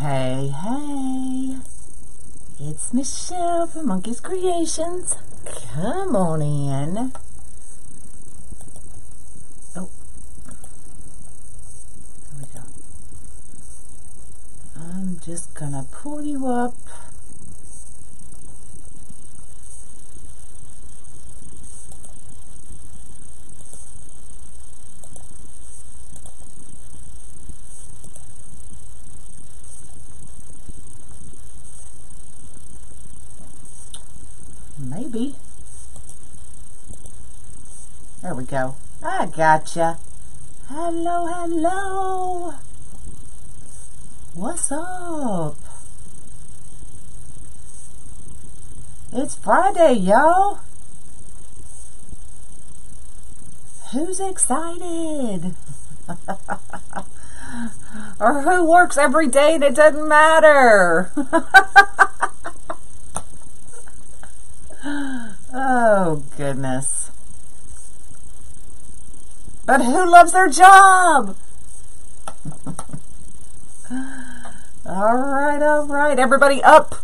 Hey, hey, it's Michelle from Monkey's Creations. Come on in. Oh, there we go. I'm just gonna pull you up. Maybe. There we go. I gotcha. Hello, hello. What's up? It's Friday, y'all. Who's excited? Or who works every day and it doesn't matter? Oh, goodness. But who loves their job? All right. Everybody up.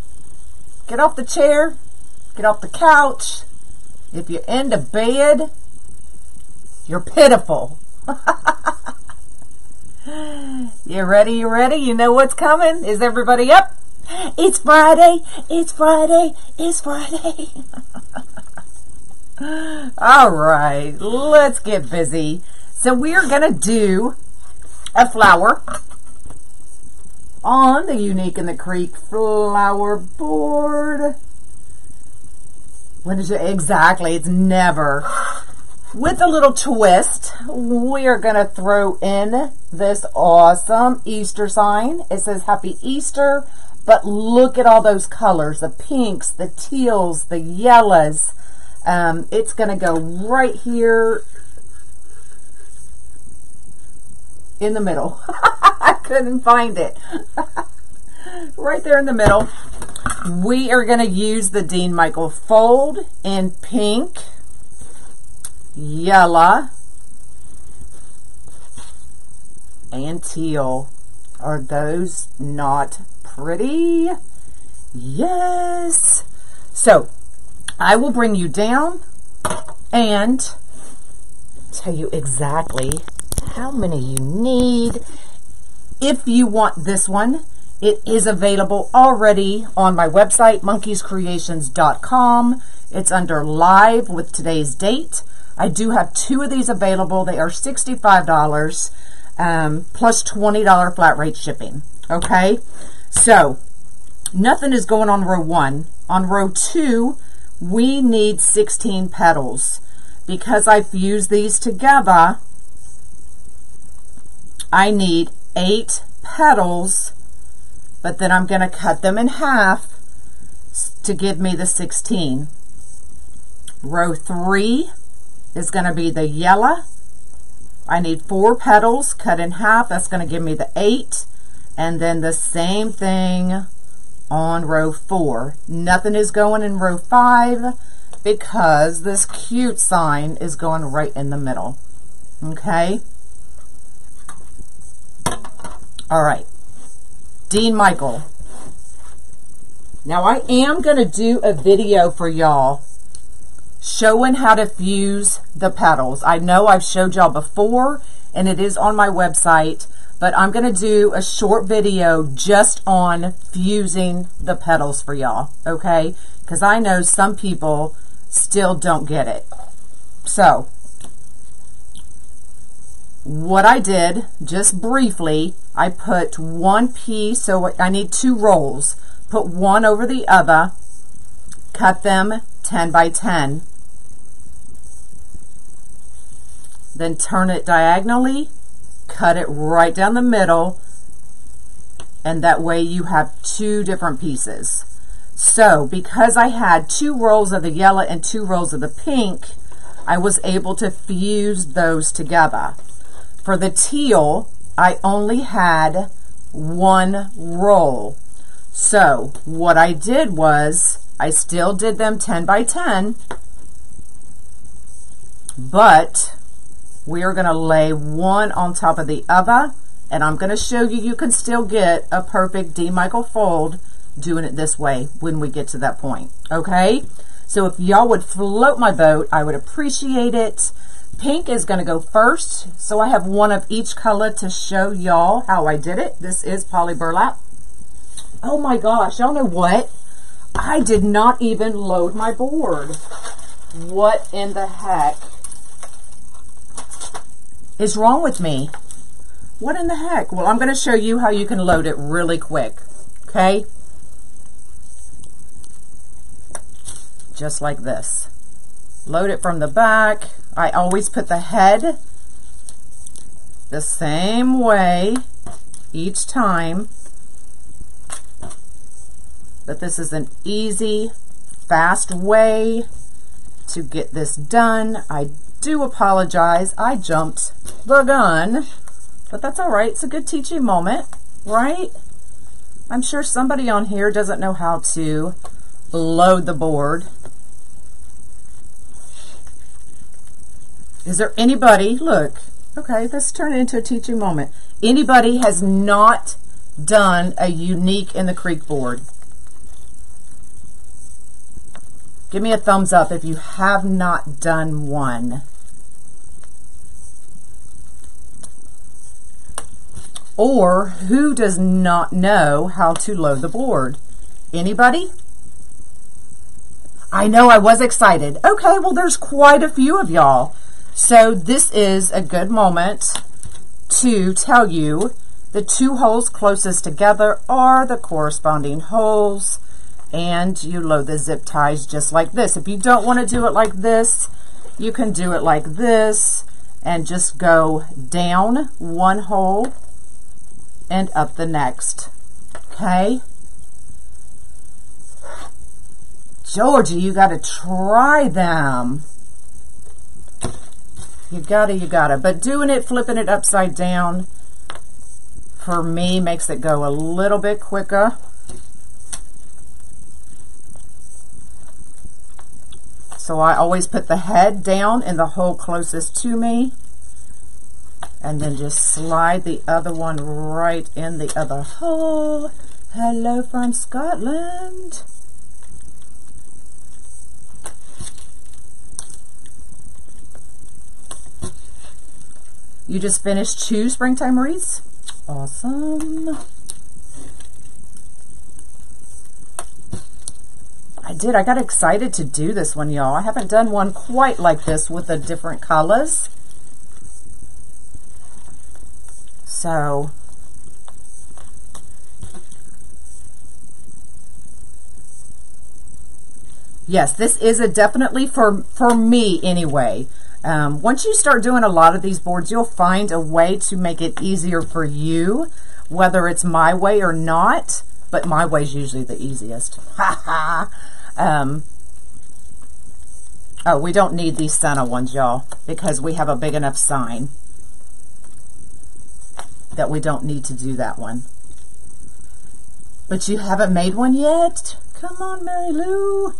Get off the chair. Get off the couch. If you're into bed, you're pitiful. You ready? You ready? You know what's coming? Is everybody up? It's Friday. It's Friday. It's Friday. All right, let's get busy. So we are going to do a flower on the Unique in the Creek flower board. When is it? Exactly, it's never. With a little twist, we are going to throw in this awesome Easter sign. It says Happy Easter, but look at all those colors, the pinks, the teals, the yellows. It's going to go right here in the middle. I couldn't find it. Right there in the middle. We are going to use the Dean Michael fold in pink, yellow, and teal. Are those not pretty? Yes. So I will bring you down and tell you exactly how many you need. If you want this one, it is available already on my website, monkeyscreations.com. It's under live with today's date. I do have 2 of these available. They are $65 plus $20 flat rate shipping. Okay, so nothing is going on row 1. On row 2, we need 16 petals. Because I fused these together, I need 8 petals, but then I'm going to cut them in half to give me the 16. Row 3 is going to be the yellow. I need 4 petals cut in half. That's going to give me the 8. And then the same thing on row 4. Nothing is going in row 5 because this cute sign is going right in the middle. Okay? All right. Dean Michael. Now I am going to do a video for y'all showing how to fuse the petals. I know I've showed y'all before and it is on my website, but I'm going to do a short video just on fusing the petals for y'all, okay? Because I know some people still don't get it. So, what I did, just briefly, I put one piece, so I need 2 rolls. Put one over the other, cut them 10 by 10. Then turn it diagonally, cut it right down the middle, and that way you have 2 different pieces. So, because I had 2 rolls of the yellow and 2 rolls of the pink, I was able to fuse those together. For the teal, I only had 1 roll. So, what I did was, I still did them 10 by 10, but we are going to lay one on top of the other And I'm going to show you, you can still get a perfect D. Michael fold doing it this way when we get to that point, okay? So if y'all would float my boat, I would appreciate it. Pink is going to go first, so I have one of each color to show y'all how I did it. This is poly burlap. Oh my gosh, y'all know what? I did not even load my board. What in the heck is wrong with me? What in the heck? Well, I'm going to show you how you can load it really quick, okay? Just like this. Load it from the back. I always put the head the same way each time. But this is an easy, fast way to get this done. I do apologize. I jumped the gun, but that's all right. It's a good teaching moment, right? I'm sure somebody on here doesn't know how to load the board. Is there anybody, look, okay, let's turn it into a teaching moment. Anybody has not done a unique in the creek board? Give me a thumbs up if you have not done one. Or who does not know how to load the board? Anybody? I know, I was excited. Okay, well, there's quite a few of y'all. So this is a good moment to tell you the two holes closest together are the corresponding holes, and you load the zip ties just like this. If you don't want to do it like this, you can do it like this and just go down one hole and up the next, okay? Georgie, you got to try them. You gotta. But doing it, flipping it upside down, for me, makes it go a little bit quicker. So I always put the head down in the hole closest to me, and then just slide the other one right in the other hole. Hello from Scotland. You just finished 2 springtime wreaths? Awesome. I did. I got excited to do this one, y'all. I haven't done one quite like this with the different colors. So, yes, this is a definitely for me anyway. Once you start doing a lot of these boards, you'll find a way to make it easier for you, whether it's my way or not, but my way is usually the easiest. Oh, we don't need these center ones, y'all, because we have a big enough sign that we don't need to do that one. But you haven't made one yet? Come on, Mary Lou.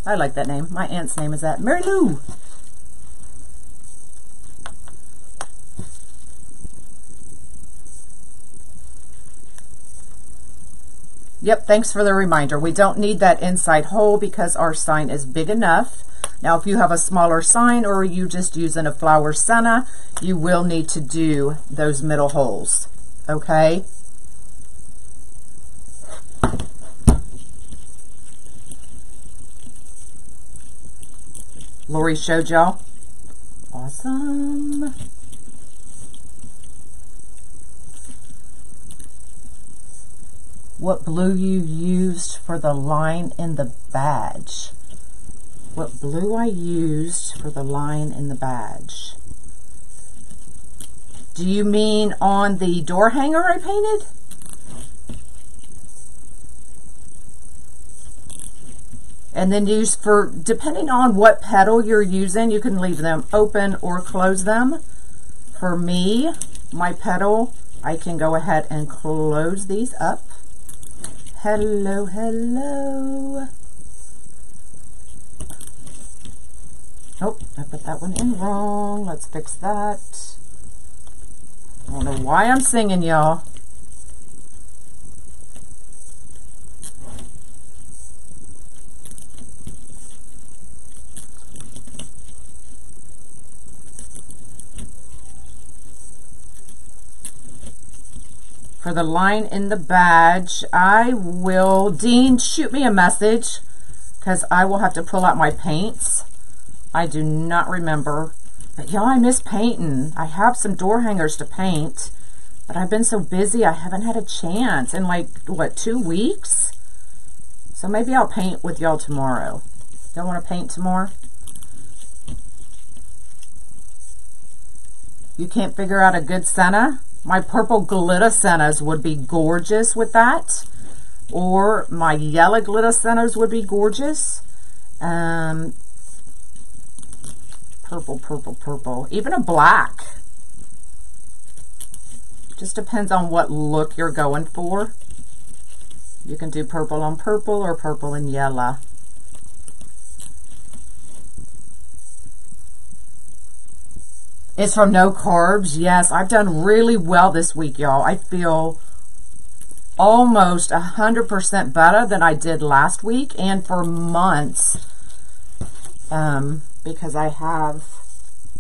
I like that name. My aunt's name is that. Mary Lou. Yep, thanks for the reminder. We don't need that inside hole because our sign is big enough. Now, if you have a smaller sign or you just using a flower center, you will need to do those middle holes, okay? Lori showed y'all. Awesome. What blue you used for the line in the badge? What blue I used for the line in the badge? Do you mean on the door hanger I painted? And then use for, depending on what petal you're using, you can leave them open or close them. For me, my petal, I can go ahead and close these up. Hello, hello. Oh, I put that one in wrong. Let's fix that. I don't know why I'm singing, y'all. For the line in the badge, I will, Dean, shoot me a message, because I will have to pull out my paints. I do not remember. But y'all, I miss painting. I have some door hangers to paint, but I've been so busy I haven't had a chance in like, what, 2 weeks? So maybe I'll paint with y'all tomorrow. Y'all want to paint some more? You can't figure out a good senna? My purple glitter sennas would be gorgeous with that. Or my yellow glitter sennas would be gorgeous. Purple, purple, purple. Even a black. Just depends on what look you're going for. You can do purple on purple or purple and yellow. It's from No Carbs. Yes, I've done really well this week, y'all. I feel almost 100% better than I did last week and for months. Because I have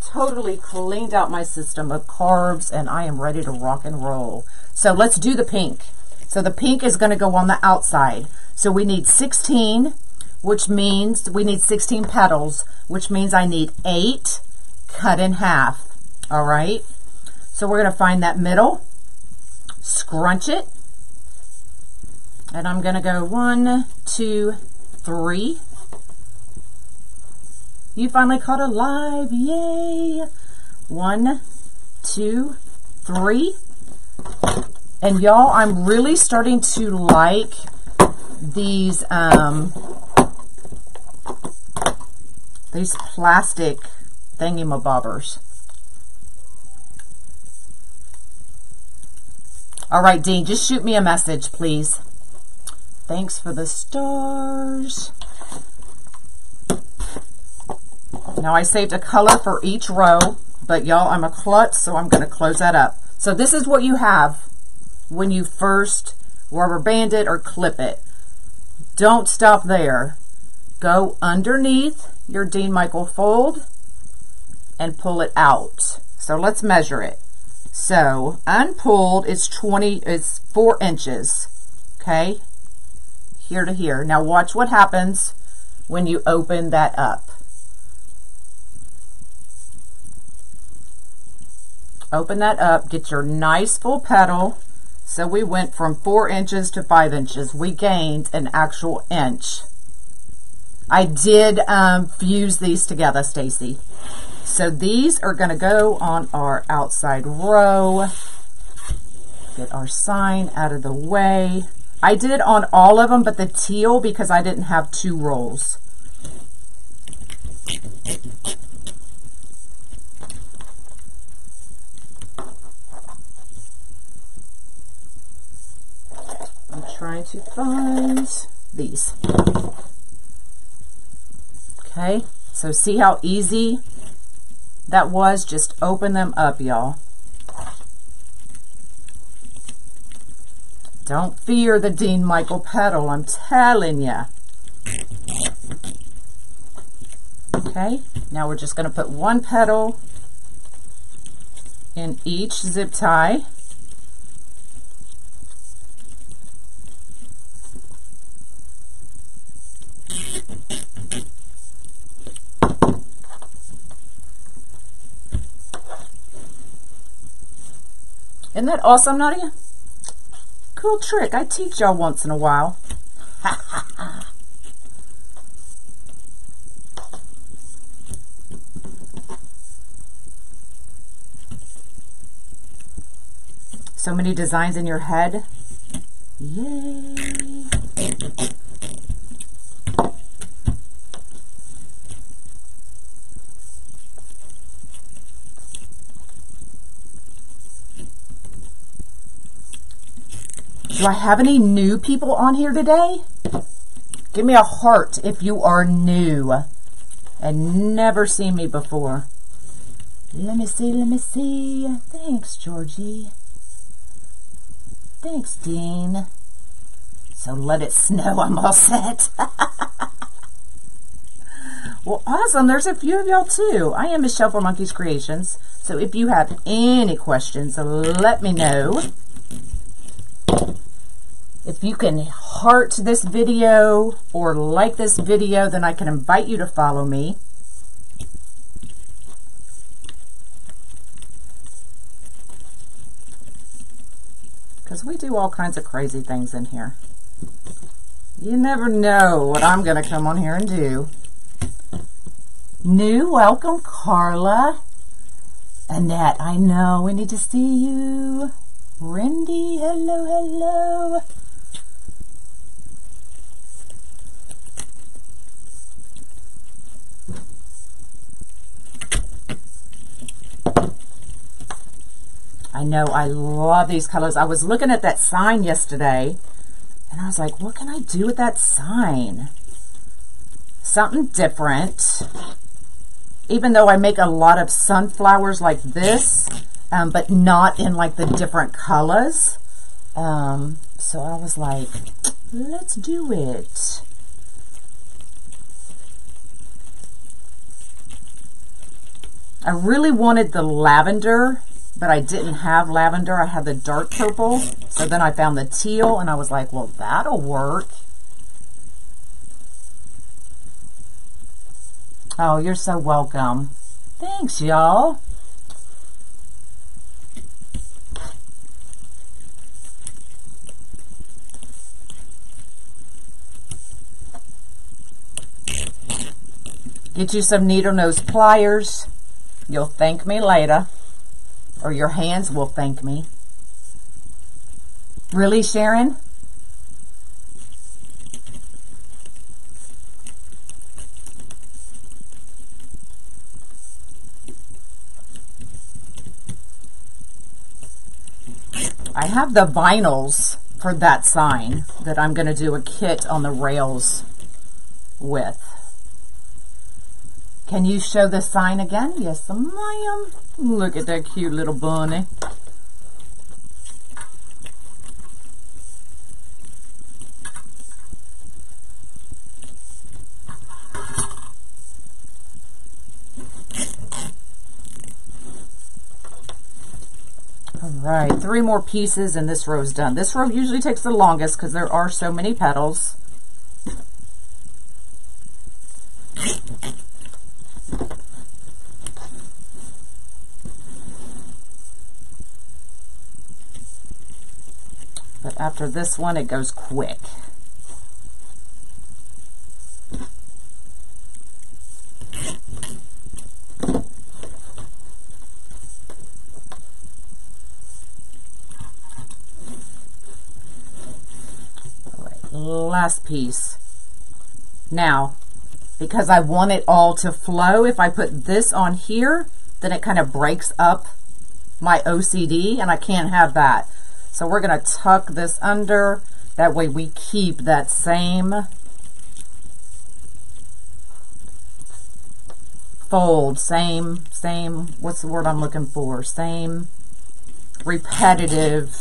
totally cleaned out my system of carbs and I am ready to rock and roll. So let's do the pink. So the pink is going to go on the outside. So we need 16, which means we need 16 petals, which means I need 8 cut in half. All right. So we're going to find that middle, scrunch it, and I'm going to go 1, 2, 3. You finally caught alive. Yay. 1, 2, 3. And y'all, I'm really starting to like these plastic thingamabobbers. All right, Dean, just shoot me a message, please. Thanks for the stars. Now, I saved a color for each row, but y'all, I'm a klutz, so I'm going to close that up. So this is what you have when you first rubber band it or clip it. Don't stop there. Go underneath your Dean Michael fold and pull it out. So let's measure it. So unpulled is 4 inches. Okay, here to here. Now watch what happens when you open that up. Open that up, get your nice full petal. So we went from 4 inches to 5 inches. We gained an actual inch. I did fuse these together, Stacy. So these are going to go on our outside row. Get our sign out of the way. I did on all of them but the teal because I didn't have 2 rolls. I'm trying to find these. Okay, so see how easy that was? Just open them up, y'all. Don't fear the Dean Michael petal, I'm telling you. Okay, now we're just going to put 1 petal in each zip tie. Isn't that awesome, Nadia? Cool trick. I teach y'all once in a while. So many designs in your head. Yay. Do I have any new people on here today? Give me a heart if you are new and never seen me before. Let me see, let me see. Thanks, Georgie. Thanks, Dean. So let it snow. I'm all set. Well, awesome. There's a few of y'all too. I am Michelle for Monkeys Creations. So if you have any questions, let me know. If you can heart this video or like this video, then I can invite you to follow me. Because we do all kinds of crazy things in here. You never know what I'm going to come on here and do. New, welcome, Carla. Annette, I know, we need to see you. Rindy, hello, hello. I know, I love these colors. I was looking at that sign yesterday, and I was like, what can I do with that sign? Something different. Even though I make a lot of sunflowers like this, but not in like the different colors. So I was like, let's do it. I really wanted the lavender, but I didn't have lavender. I had the dark purple. So then I found the teal, and I was like, well, that'll work. Oh, you're so welcome. Thanks, y'all. Get you some needle nose pliers. You'll thank me later. Or your hands will thank me. Really, Sharon? I have the vinyls for that sign that I'm going to do a kit on the rails with. Can you show the sign again? Yes, ma'am. Look at that cute little bunny. Alright, 3 more pieces and this row's done. This row usually takes the longest because there are so many petals. But after this one, it goes quick. Last piece. Now, because I want it all to flow, if I put this on here, then it kind of breaks up my OCD, and I can't have that. So we're going to tuck this under. That way we keep that same fold, same, what's the word I'm looking for? Same repetitive,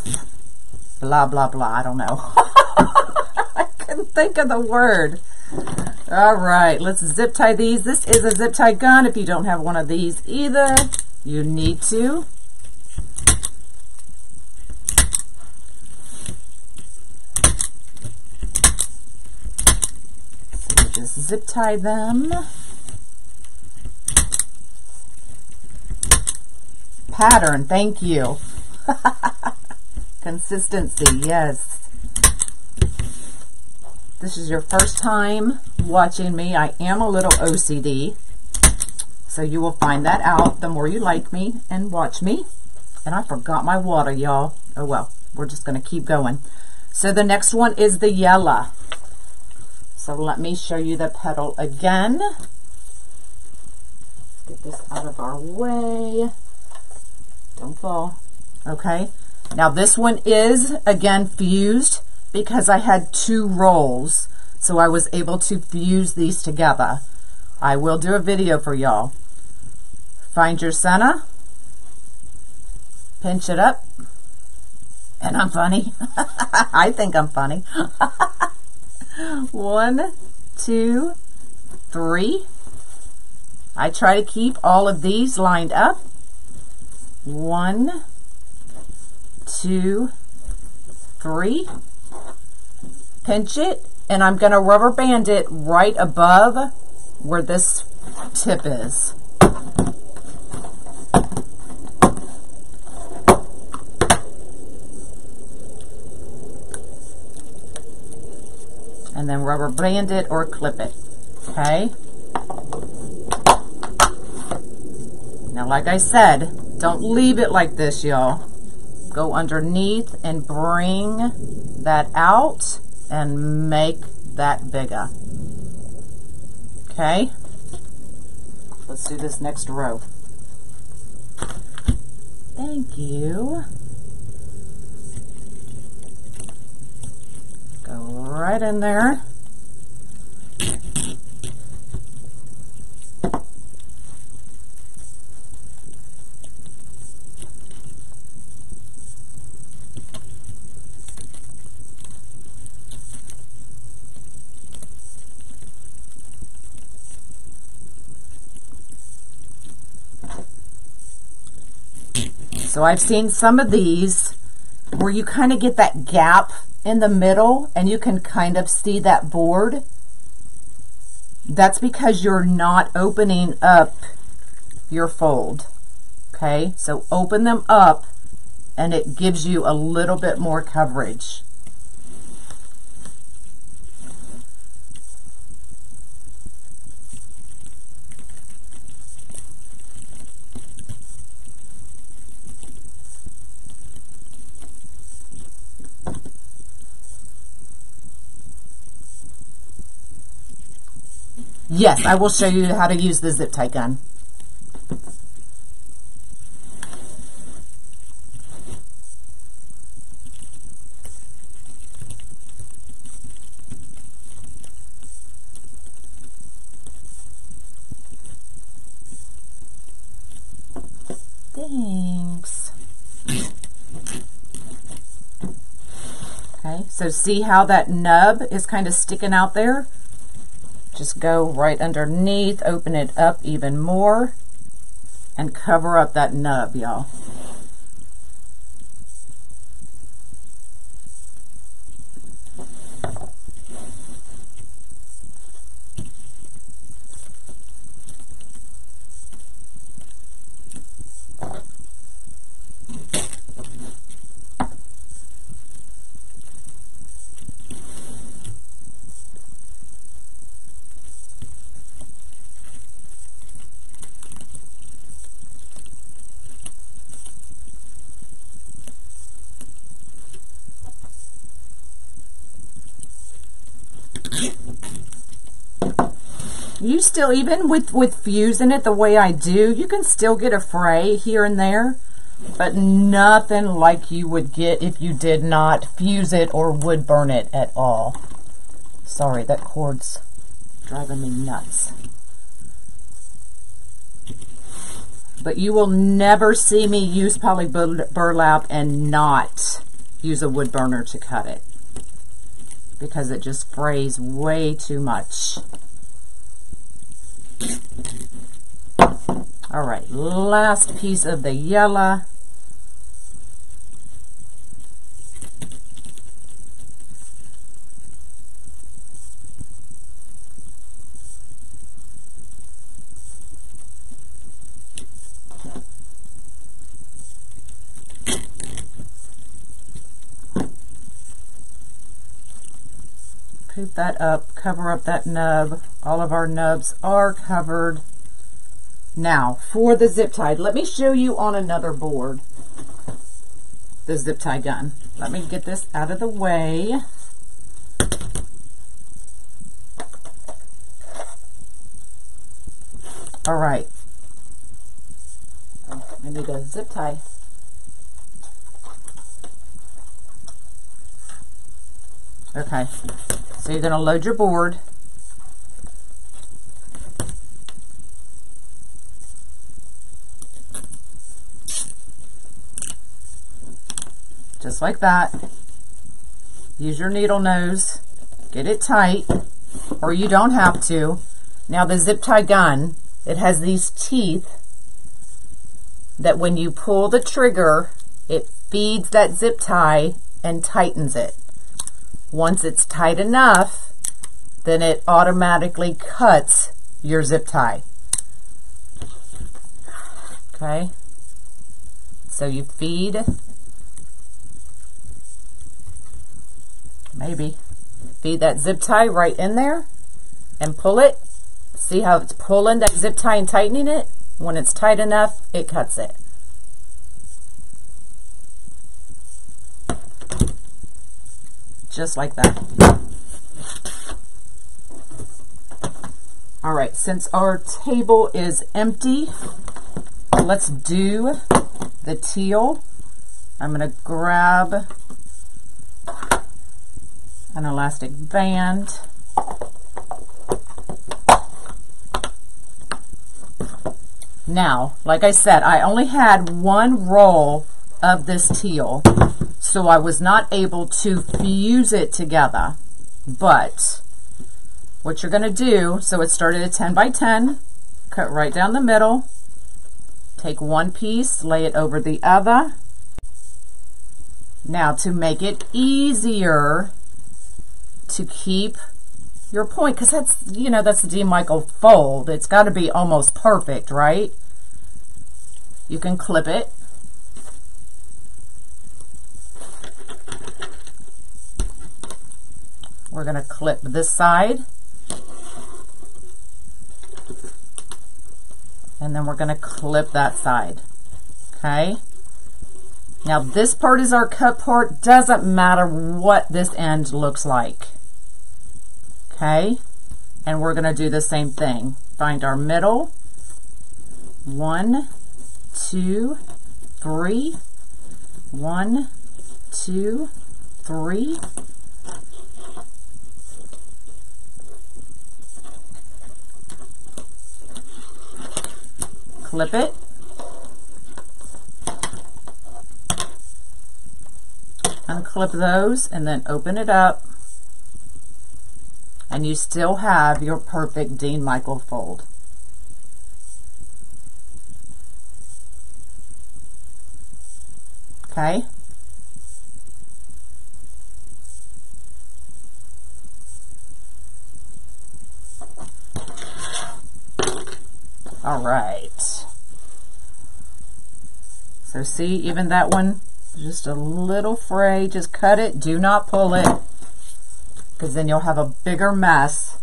blah, blah, blah. I don't know. I couldn't think of the word. All right, let's zip tie these. This is a zip tie gun. If you don't have one of these either, you need to. So just zip tie them. Pattern, thank you. Consistency, yes. This is your first time watching me. I am a little OCD, so you will find that out the more you like me and watch me. And I forgot my water, y'all. Oh well, we're just going to keep going. So the next one is the yellow. So let me show you the petal again. Get this out of our way. Don't fall. Okay. Now this one is, again, fused because I had 2 rolls. So I was able to fuse these together. I will do a video for y'all. Find your center. Pinch it up. And I'm funny. I think I'm funny. 1, 2, 3. I try to keep all of these lined up. 1, 2, 3. Pinch it, and I'm going to rubber band it right above where this tip is. And then rubber band it or clip it, okay? Now, like I said, don't leave it like this, y'all. Go underneath and bring that out and make that bigger. Okay? Let's do this next row. Thank you. Go right in there. So I've seen some of these where you kind of get that gap in the middle and you can kind of see that board. That's because you're not opening up your fold. Okay, so open them up and it gives you a little bit more coverage. Yes, I will show you how to use the zip tie gun. Thanks. Okay, so see how that nub is kind of sticking out there? Just go right underneath, open it up even more, and cover up that nub, y'all. You still, even with fusing it the way I do, you can still get a fray here and there, but nothing like you would get if you did not fuse it or wood burn it at all. Sorry, that cord's driving me nuts. But you will never see me use poly burlap and not use a wood burner to cut it, because it just frays way too much. All right, last piece of the yellow. Poop that up, cover up that nub. All of our nubs are covered. Now, for the zip tie, let me show you on another board the zip tie gun. Let me get this out of the way. All right. I need a zip tie. Okay, so you're going to load your board. just like that. Use your needle nose, get it tight, or you don't have to. Now the zip tie gun, it has these teeth that when you pull the trigger, it feeds that zip tie and tightens it. Once it's tight enough, then it automatically cuts your zip tie. Okay, so you feed, feed that zip tie right in there and pull it. See how it's pulling that zip tie and tightening it? When it's tight enough, it cuts it. Just like that. All right, since our table is empty, let's do the teal. I'm going to grab an elastic band. Now, like I said, I only had one roll of this teal, so I was not able to fuse it together. But what you're going to do, so it started at 10 by 10, cut right down the middle, take one piece, lay it over the other. Now, to make it easier to keep your point, because that's, you know, that's the D. Michael fold. It's got to be almost perfect, right? You can clip it. We're going to clip this side. And then we're going to clip that side. Okay? Now this part is our cut part. Doesn't matter what this end looks like. Okay? And we're going to do the same thing. Find our middle. 1, 2, 3. 1, 2, 3. Clip it. Unclip those and then open it up. And you still have your perfect Dean Michael fold. Okay? All right. So see, even that one, just a little fray. Just cut it. Do not pull it, because then you'll have a bigger mess.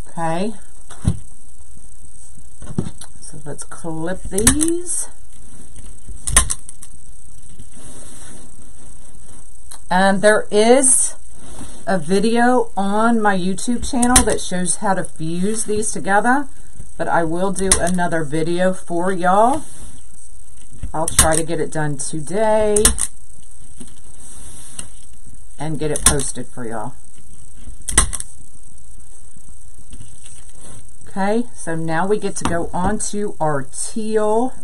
Okay? So let's clip these. And there is a video on my YouTube channel that shows how to fuse these together, but I will do another video for y'all. I'll try to get it done today and get it posted for y'all. Okay, so now we get to go on to our teal.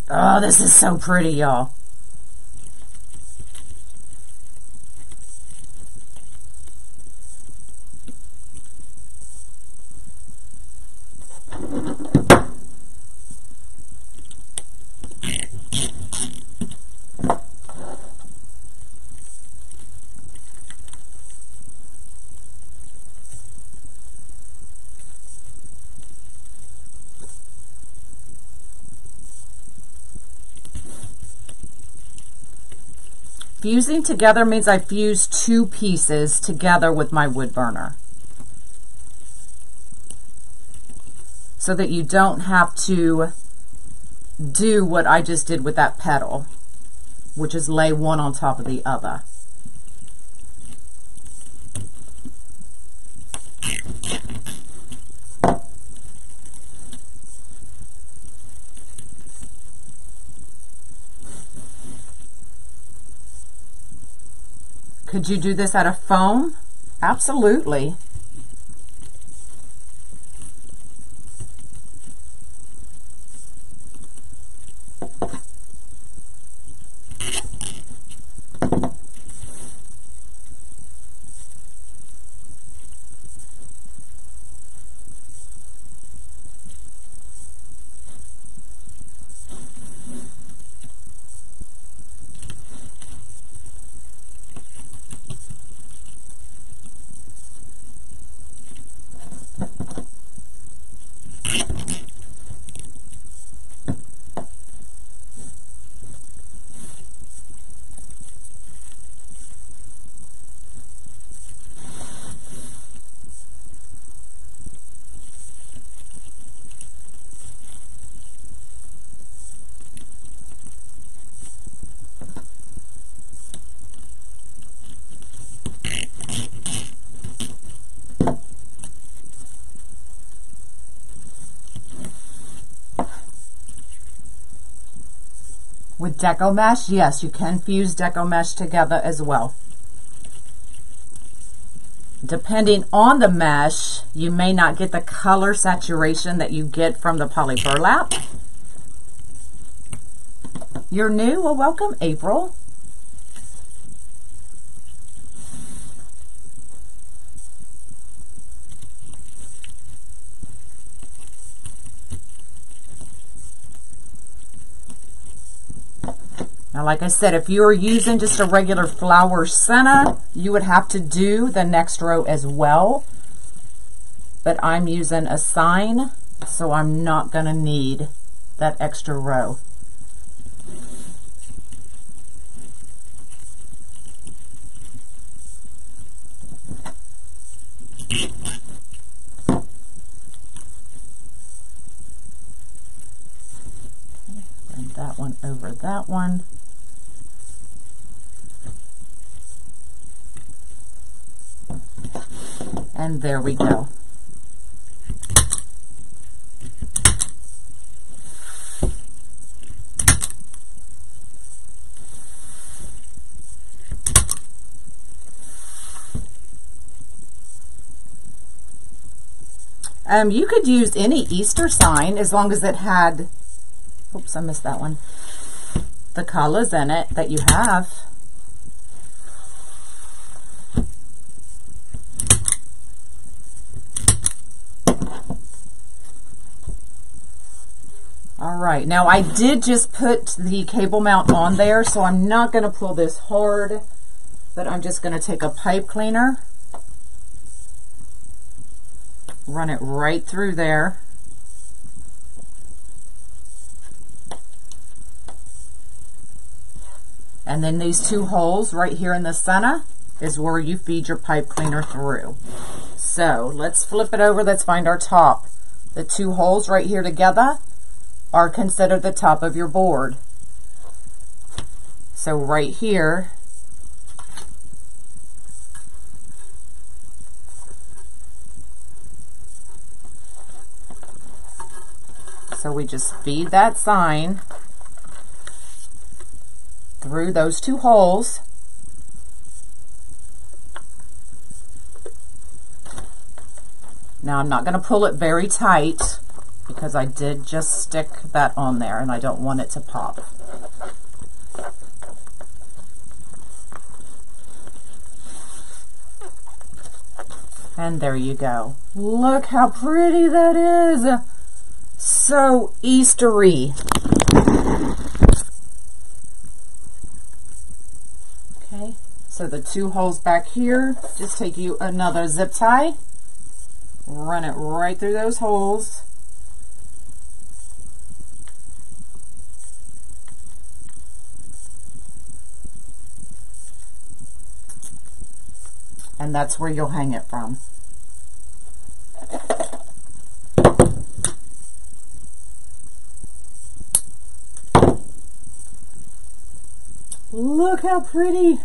Oh, this is so pretty, y'all. Fusing together means I fuse two pieces together with my wood burner, so that you don't have to do what I just did with that petal, which is lay one on top of the other. Could you do this out of foam? Absolutely. With decomesh, yes, you can fuse decomesh together as well. Depending on the mesh, you may not get the color saturation that you get from the poly burlap. You're new? Well, welcome, April. Now, like I said, if you were using just a regular flower center, you would have to do the next row as well. But I'm using a sign, so I'm not going to need that extra row. Bring that one over that one. And there we go. You could use any Easter sign as long as it had, oops, I missed that one, the colors in it that you have. All right, now I did just put the cable mount on there, so I'm not going to pull this hard, but I'm just going to take a pipe cleaner, run it right through there. And then these two holes right here in the center is where you feed your pipe cleaner through. So let's flip it over. Let's find our top. The two holes right here together are considered the top of your board. So right here, so we just feed that sign through those two holes. Now I'm not going to pull it very tight because I did just stick that on there and I don't want it to pop. And there you go. Look how pretty that is. So Eastery. Okay, so the two holes back here, just take you another zip tie, run it right through those holes. And that's where you'll hang it from. Look how pretty.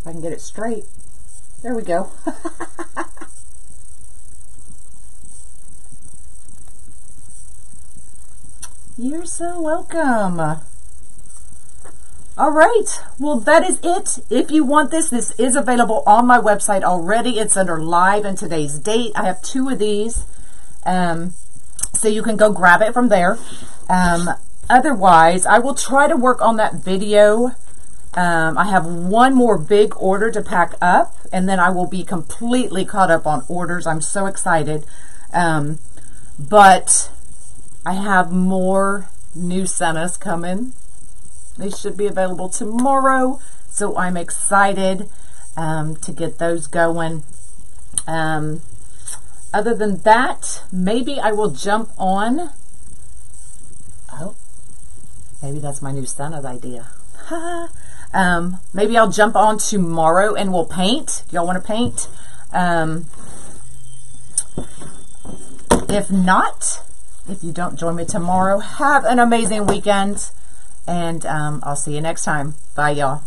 If I can get it straight. There we go. You're so welcome. All right, well, that is it. If you want this, this is available on my website already. It's under live and today's date. I have two of these, so you can go grab it from there. Otherwise, I will try to work on that video. I have one more big order to pack up, and then I will be completely caught up on orders. I'm so excited. But I have more new centers coming. They should be available tomorrow, so I'm excited to get those going. Other than that, maybe I will jump on. Oh, maybe that's my new center idea. Maybe I'll jump on tomorrow and we'll paint. Y'all want to paint? If not, if you don't join me tomorrow, have an amazing weekend. And I'll see you next time. Bye, y'all.